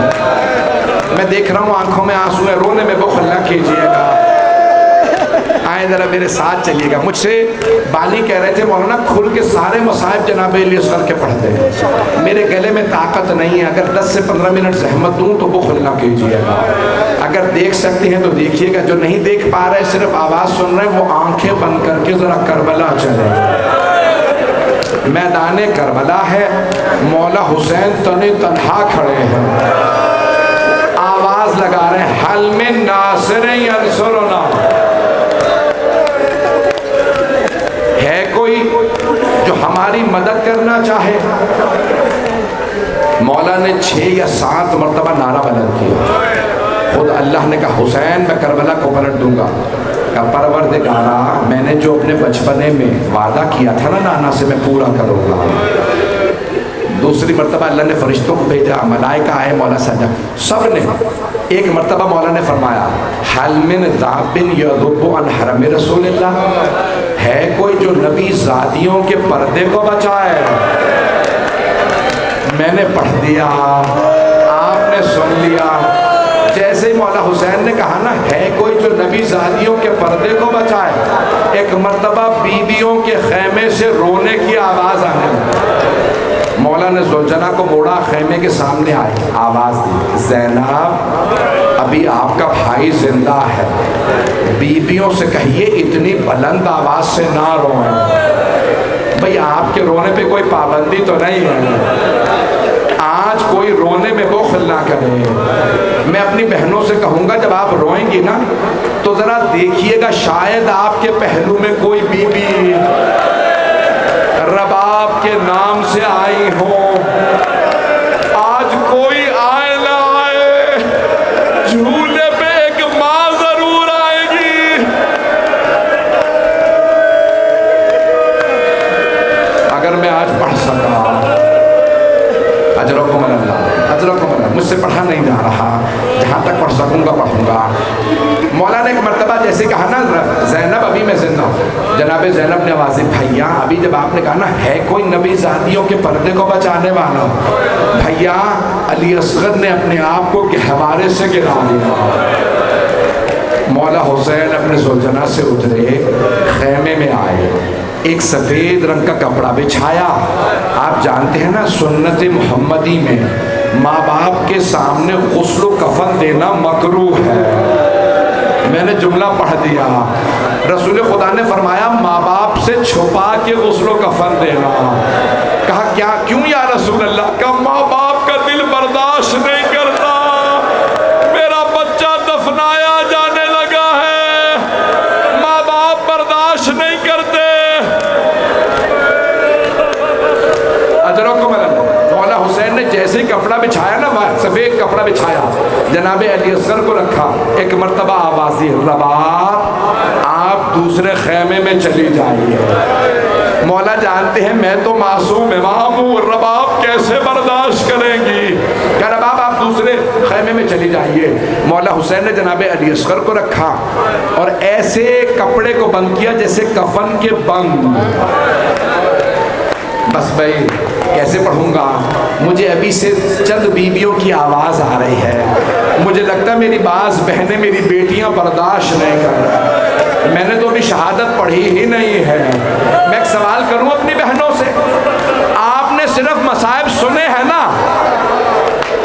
मैं देख रहा हूँ आंखों में आंसू है, रोने में बुखल न कीजिएगा, आए जरा मेरे साथ चलिएगा। मुझसे बाली कह रहे थे मौलाना खुल के सारे मसाइब जनाब अली असगर के पढ़ते हैं, मेरे गले में ताकत नहीं है, अगर 10 से 15 मिनट जहमत दूं तो बुखल ना कीजिएगा। अगर देख सकते हैं तो देखिएगा, जो नहीं देख पा रहे सिर्फ आवाज़ सुन रहे हैं वो आंखें बंद करके ज़रा करबला चले। मैदान करबला है, मौला हुसैन तने तन्हा खड़े हैं, आवाज़ लगा रहे हैं हल में नासिर यंसुरना, है कोई जो हमारी मदद करना चाहे? मौला ने 6 या 7 मरतबा नारा बुलंद किया। खुद अल्लाह ने कहा हुसैन मैं करबला को पलट दूंगा। का परवरदिगारा मैंने जो अपने बचपने में वादा किया था ना नाना से मैं पूरा करूँगा। दूसरी मरतबा अल्लाह ने फरिश्तों को भेजा, मलाइका आए, मौला सजा, सब ने एक मरतबा मौला ने फरमाया हल मिन ज़ाबिन यज़ुब्बु अन हरम रसूलिल्लाह, है कोई जो नबी ज़ादियों के पर्दे को बचाए? मैंने पढ़ दिया, आपने सुन लिया। जैसे ही मौला हुसैन ने कहा ना है कोई जो नबी ज़ादियों के पर्दे को बचाए, एक मरतबा बीबियों के खेमे से रोने की आवाज़ आने लगी। मौला ने ज़ुलजना को मोड़ा, खेमे के सामने आई, आवाज़ दी ज़ैनब अभी आपका भाई जिंदा है, बीबियों से कहिए इतनी बुलंद आवाज़ से ना रोएं। भाई आपके रोने पे कोई पाबंदी तो नहीं है, आज कोई रोने में बुख़्ल ना करे। मैं अपनी बहनों से कहूँगा जब आप रोएंगी ना तो ज़रा देखिएगा शायद आपके पहलू में कोई बीबी रबाब के नाम से आई हो। आज कोई आए ना आए, झूले पे एक माँ जरूर आएगी। अगर मैं आज पढ़ सका, अजरकुम अल्लाह, अजरकुम अल्लाह। मुझसे पढ़ा नहीं जा रहा, जहाँ तक पढ़ सकूँगा पढ़ूँगा। मौला ने एक मरतबा जैसे कहा ना, ज़ैनब अभी मैं जिंदा हूँ, जनाब ज़ैनब ने आवाज़, भैया अभी जब आपने कहा ना है कोई नबी ज़ादियों के पर्दे को बचाने वाला, भैया अली असगर ने अपने आप को गहवारे से गिरा दिया। मौला हुसैन अपने सुलझना से उतरे, खेमे में आए, एक सफ़ेद रंग का कपड़ा बिछाया। आप जानते हैं ना सुन्नत मोहम्मदी में माँ बाप के सामने गुस्ल कफन देना मकरूह है। मैंने जुमला पढ़ दिया, रसूल खुदा ने फरमाया माँ बाप से छुपा के गुस्ल कफन देना। कहा क्या, क्यों या रसूल अल्लाह? का माँ बाप का दिल बर्दाश्त नहीं करता, मेरा बच्चा दफनाया जाने लगा है, माँ बाप बर्दाश्त नहीं करते। मौला हुसैन ने जैसे ही कपड़ा बिछाया ना, सफ़ेद कपड़ा बिछाया, जनाबे अली असगर को रखा, एक मरतबा आवाज़ी, रबाब आप दूसरे खेमे में चली जाइए। मौला जानते हैं मैं तो मासूम इमाम हूँ, रबाब कैसे बर्दाश्त करेंगी? क्या रबाब आप दूसरे खेमे में चली जाइए। मौला हुसैन ने जनाबे अली असगर को रखा और ऐसे कपड़े को बंद किया जैसे कफन के बंद। बस भाई कैसे पढ़ूंगा, मुझे अभी से चंद बीवियों की आवाज़ आ रही है, मुझे लगता है मेरी बाज बहनें, मेरी बेटियां बर्दाश्त नहीं कर रही। मैंने तो अभी शहादत पढ़ी ही नहीं है। मैं एक सवाल करूं अपनी बहनों से, आपने सिर्फ मसाइब सुने हैं ना,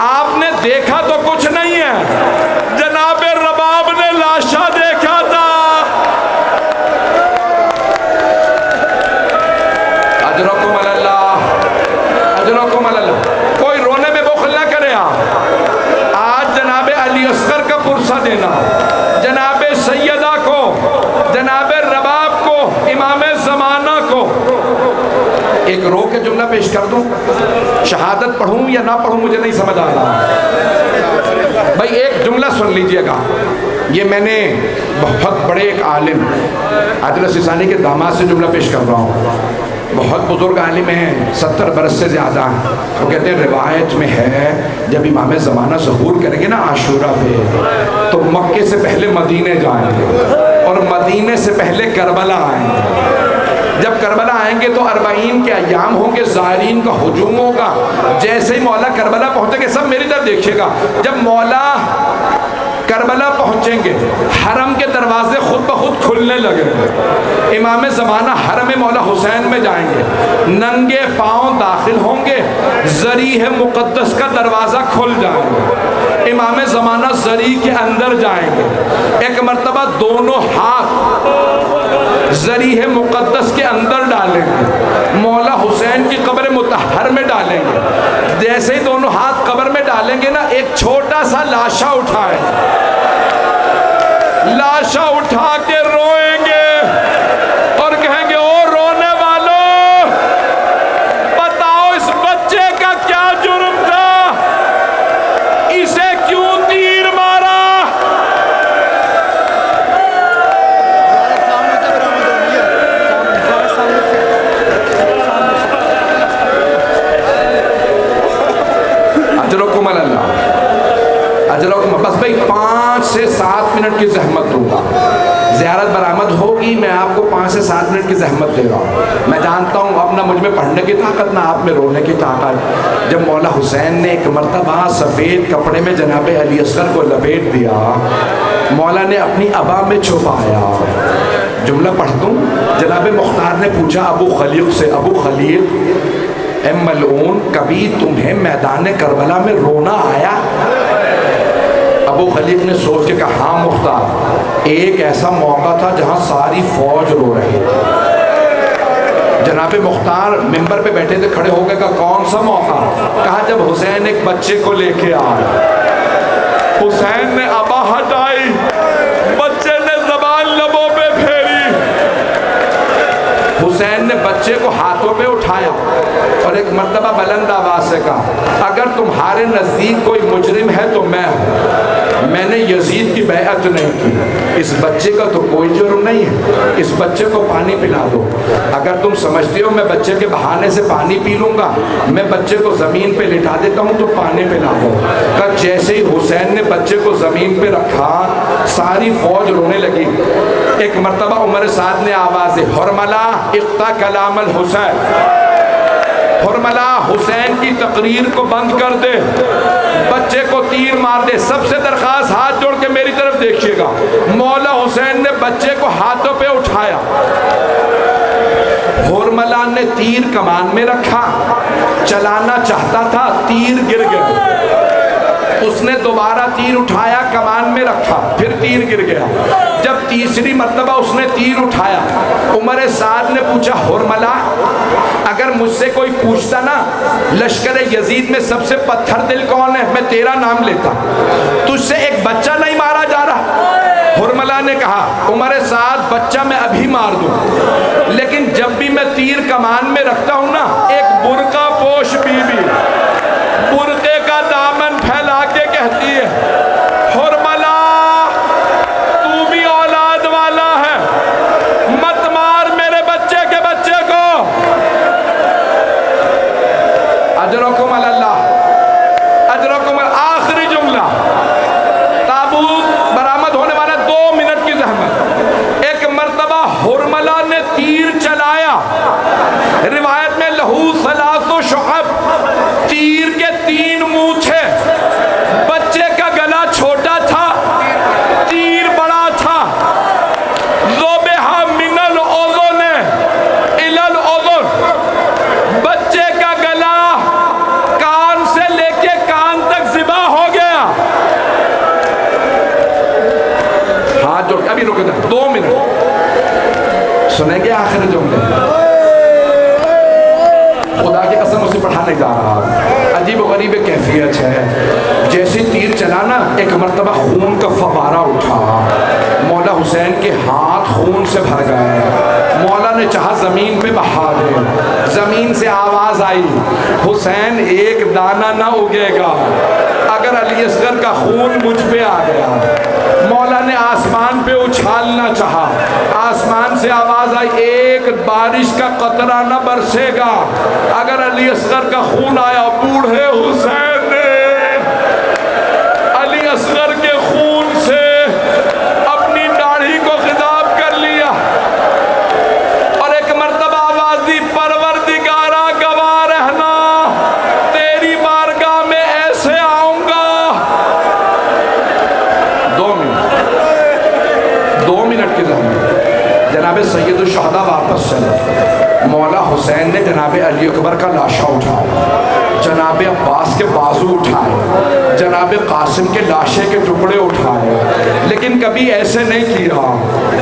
आपने देखा तो कुछ नहीं है। जनाबे रबाब ने लाशा देखा था। कोई रोने में बुखल ना करे। आज जनाबे अली असगर का पुरसा देना, जनाबे सैयदा को, जनाबे रबाब को, इमामे ज़माना को, एक रो के जुमला पेश कर दूं, शहादत पढ़ूं या ना पढ़ूं मुझे नहीं समझ आ रहा। भाई एक जुमला सुन लीजिएगा, ये मैंने बहुत बड़े एक आलिम आदिल सिसानी के दामाद से जुमला पेश कर रहा हूँ। बहुत बुजुर्ग आलिम हैं, 70 बरस से ज़्यादा। वो कहते हैं रिवायत में है जब इमाम ज़माना ज़हूर करेंगे ना आशूरा पे, तो मक्के से पहले मदीने जाएंगे और मदीने से पहले करबला आएंगे। जब करबला आएंगे तो 40 के अयाम होंगे, ज़ायरीन का हुजूम होगा। जैसे ही मौला करबला पहुँचेंगे, सब मेरी तरफ देखिएगा, जब मौला करबला पहुँचेंगे हरम के दरवाजे खुद ब खुद खुलने लगेंगे। इमाम ज़माना हरम मौला हुसैन में जाएंगे, नंगे पाँव दाखिल होंगे, ज़रीह मुक़द्दस का दरवाज़ा खुल जाएगा। इमाम ज़माना ज़री के अंदर जाएंगे, एक मरतबा दोनों हाथ ज़रीह मुक़द्दस के अंदर डालेंगे, मौला हुसैन की कब्र मुतहर में डालेंगे। जैसे ही दोनों हाथ कब्र में डालेंगे ना, एक छोटा सा लाशा उठाएं, लाशा उठा के रोएंगे और कहेंगे ओ रोने वालों, बताओ इस बच्चे का क्या जुर्म था, इसे क्यों तीर मारा? अजरकुम अल्लाह, अजरकुम। बस भाई 5 से 7 मिनट की जहमत दूंगा, ज़ियारत बरामद होगी। मैं आपको 5 से 7 मिनट की जहमत दे रहा हूँ। मैं जानता हूँ अब ना मुझ में पढ़ने की ताकत ना आप में रोने की ताकत। जब मौला हुसैन ने एक मरतबा सफ़ेद कपड़े में जनाब अली असगर को लपेट दिया, मौला ने अपनी अबा में छुपाया। जुमला पढ़ दूँ, जनाब मुख्तार ने पूछा अबू खलील से, अबू खलील ए मलऊन, कभी तुम्हें मैदान करबला में रोना आया? अबू खलीफ ने सोच के कहा हाँ मुख्तार, एक ऐसा मौका था जहां सारी फौज रो रही थी। जनाब मुख्तार मिंबर पे बैठे थे, खड़े हो गए, कहा कौन सा मौका? कहा जब हुसैन एक बच्चे को लेके आया। हुसैन ने अबा हटाई, बच्चे ने ज़बान लबों पे फेरी, हुसैन ने बच्चे को हाथों पे उठाया और और एक मर्तबा बुलंद आवाज़ से कहा, अगर तुम्हारे नज़दीक कोई मुजरिम है तो मैं हूँ, मैंने यजीद की बैअत नहीं की, इस बच्चे का तो कोई जुर्म नहीं है, इस बच्चे को पानी पिला दो। अगर तुम समझते हो मैं बच्चे के बहाने से पानी पी लूँगा, मैं बच्चे को ज़मीन पे लिटा देता हूँ तो पानी पिला दो। कल जैसे ही हुसैन ने बच्चे को ज़मीन पे रखा, सारी फौज रोने लगी। एक मर्तबा उमर साद ने आवाज़ दी, हुरमला इक़्ता कलामल हुसैन, हुरमला हुसैन की तकरीर को बंद कर दे, बच्चे को तीर मार दे। सबसे दरख्वास्त हाथ जोड़ के मेरी तरफ देखिएगा। मौला हुसैन ने बच्चे को हाथों पे उठाया, हुरमला ने तीर कमान में रखा, चलाना चाहता था, तीर गिर गया। उसने दोबारा तीर उठाया, कमान में रखा, फिर तीर गिर गया। जब तीसरी मर्तबा उसने तीर उठाया, उमर साद ने पूछा, हुरमला अगर मुझसे कोई पूछता ना लश्कर यजीद में सबसे पत्थर दिल कौन है, मैं तेरा नाम लेता, तुझसे एक बच्चा नहीं मारा जा रहा। हुरमला ने कहा, उमर साद बच्चा मैं अभी मार दूं, लेकिन जब भी मैं तीर कमान में रखता हूं ना, एक बुर्का पोश बीबी बुर्के का दामन फैला के कहती है, हुरमला तू भी औलाद वाला है, मत मार मेरे बच्चे के बच्चे को। अजरकुम अल्लाह, अजरकुम। आखिरी जुमला, ताबूत बरामद होने वाला 2 मिनट की जहमत। एक मर्तबा हुरमला ने तीर चलाया, रिवायत में लहू सलासो शुअब, तीर के 3 मूंछे, बच्चे का गला छोटा था, तीर बड़ा था। ज़ोबेहा मिनल ओज़ुन इलल ओज़ुन, बच्चे का गला कान से लेके कान तक ज़िबा हो गया। हाथ जोड़, अभी रुक जा, 2 मिनट सुनेंगे आखिर जुमले। खुदा की कसम उसे पढ़ाने जा रहा, अजीब गरीब कैफियत है। जैसे तीर चलाना, एक मर्तबा खून का फवारा उठा, मौला हुसैन के हाथ खून से भर गए। मौला ने चाहा ज़मीन पे बहा दे, ज़मीन से आवाज़ आई, हुसैन एक दाना ना उगेगा अगर अली असगर का खून मुझ पे आ गया। मौला ने आसमान पे उछालना चाहा, आसमान से आवाज़ आई, एक बारिश का कतरा न बरसेगा अगर अली असगर का खून आया। बूढ़े हुसैन ने अली असगर के खून से अपनी दाढ़ी को खिताब कर लिया और एक मर्तबा आवाज़ दी, परवरदिगारा गवाह रहना, तेरी बारगाह में ऐसे आऊंगा। 2 मिनट की जहमत। जनाब सैयद शुहदा वापस चले, मौला हुसैन ने जनाब अली अकबर का लाशा उठाया, जनाब अब्बास के बाजू उठाए, जनाब कासिम के लाशे के टुकड़े उठाए, लेकिन कभी ऐसे नहीं किया।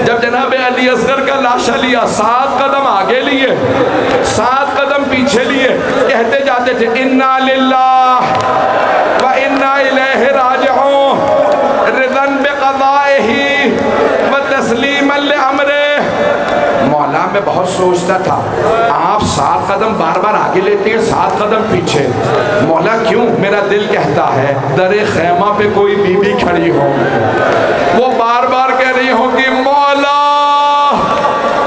जब जनाब अली असगर का लाशा लिया, 7 कदम आगे लिए, 7 कदम पीछे लिए, कहते जाते थे, इन्ना लिल्लाह व इन्ना इलैहि राजिऊन, रिज़न बिक़ज़ाइही व तस्लीमन लिअम्रिही। मौला मैं बहुत सोचता था, आप 7 कदम बार बार आगे लेते हैं, 7 कदम पीछे, मौला क्यों? मेरा दिल कहता है दरे खैमा पे कोई बीबी खड़ी हो, वो बार बार कह रही होगी, मौला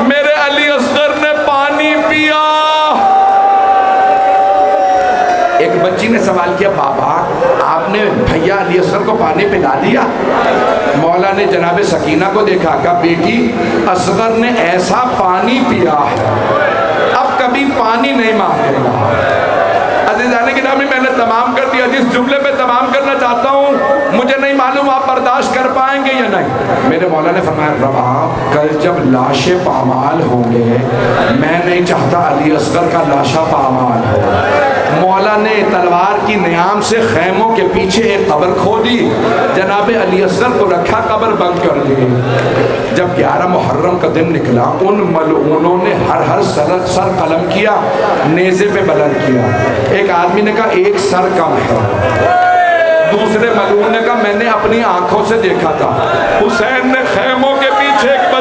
मेरे अली असगर ने पानी पिया। एक बच्ची ने सवाल किया, बाबा आपने भैया अली असगर को पानी पिला दिया? मौला ने जनाब सकीना को देखा, कहा बेटी असगर ने ऐसा पानी पिया है, अब कभी पानी नहीं मांगेगा। अज़ीज़ाने की नामी मैंने तमाम कर दिया, जिस जुमले पे तमाम करना चाहता हूँ मुझे नहीं मालूम आप बर्दाश्त कर पाएंगे या नहीं। मेरे मौला ने फरमाया, रबा कल जब लाशें पामाल होंगे, मैं नहीं चाहता अली असगर का लाशा पामाल हो। मौला ने तलवार की नियाम से खैमों के पीछे एक कब्र खोदी, जनाब अली असगर को रखा, कब्र बंद कर दी। जब 11 मुहर्रम का दिन निकला, उन मलऊनों ने हर सर कलम किया, नेज़े पे बुलंद किया। एक आदमी ने कहा एक सर कम है, दूसरे मलऊन ने कहा मैंने अपनी आंखों से देखा था, हुसैन ने खैमों के पीछे एक